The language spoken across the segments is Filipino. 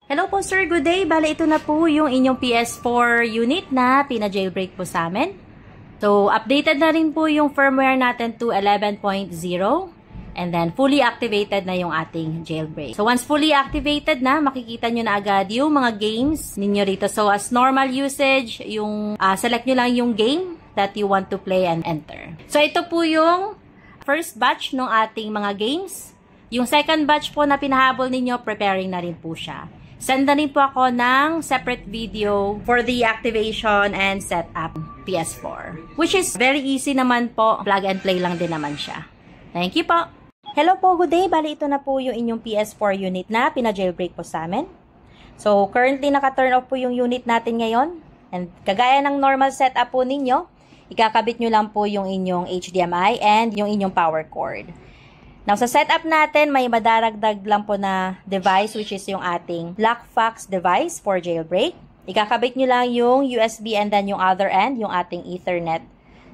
Hello po sir, good day. Bale, ito na po yung inyong PS4 unit na pina-jailbreak po sa amin. So, updated na rin po yung firmware natin to 11.0 and then fully activated na yung ating jailbreak. So, once fully activated na, makikita nyo na agad yung mga games ninyo rito. So, as normal usage, yung select nyo lang yung game that you want to play and enter. So, ito po yung first batch ng ating mga games. Yung second batch po na pinahabol ninyo, preparing na rin po siya. Send na rin po ako ng separate video for the activation and setup PS4. Which is very easy naman po. Plug and play lang din naman siya. Thank you po. Hello po, good day. Bali, ito na po yung inyong PS4 unit na pina-jailbreak po sa amin. So, currently naka-turn off po yung unit natin ngayon. And kagaya ng normal setup po ninyo, ikakabit nyo lang po yung inyong HDMI and yung inyong power cord. Now, sa setup natin, may madaragdag lang po na device which is yung ating BlackFox device for jailbreak. Ikakabit nyo lang yung USB and then yung other end, yung ating Ethernet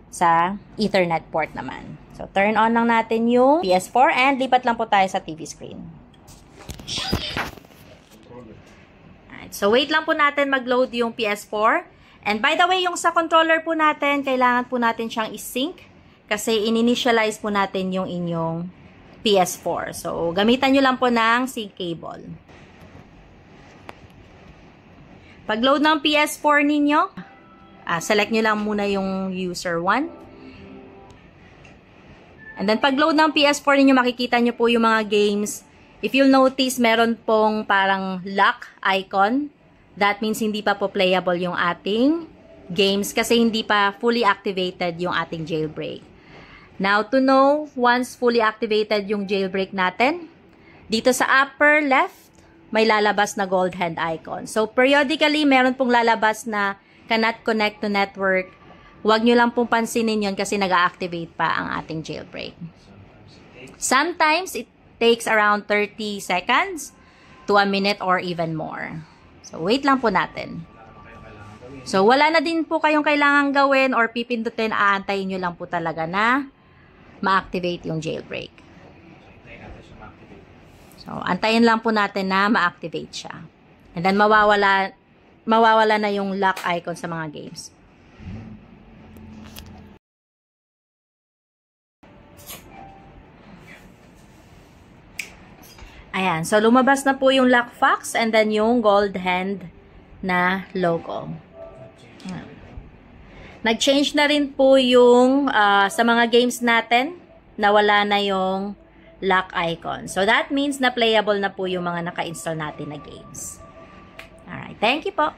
sa Ethernet port naman. So, turn on lang natin yung PS4 and lipat lang po tayo sa TV screen. Alright, so, wait lang po natin mag-load yung PS4. And by the way, yung sa controller po natin, kailangan po natin siyang i-sync kasi in-initialize po natin yung inyong PS4. So, gamitan nyo lang po ng sync cable. Pag-load ng PS4 ninyo, select nyo lang muna yung user 1. And then, pag-load ng PS4 ninyo, makikita nyo po yung mga games. If you'll notice, meron pong parang lock icon. That means hindi pa po playable yung ating games kasi hindi pa fully activated yung ating jailbreak. Now, to know once fully activated yung jailbreak natin, dito sa upper left, may lalabas na gold hand icon. So, periodically, meron pong lalabas na cannot connect to network. Huwag nyo lang pong pansinin yun kasi nag-activate pa ang ating jailbreak. Sometimes, it takes around 30 seconds to a minute or even more. So, wait lang po natin. So, wala na din po kayong kailangan gawin or pipindutin, aantayin nyo lang po talaga na ma-activate yung jailbreak. So, antayin lang po natin na ma-activate siya. And then, mawawala na yung lock icon sa mga games. Ayan. So, lumabas na po yung BlackFox and then yung gold hand na logo. Ayan. Nag-change na rin po yung sa mga games natin, nawala na yung lock icon. So, that means na playable na po yung mga naka-install natin na games. Alright, thank you po.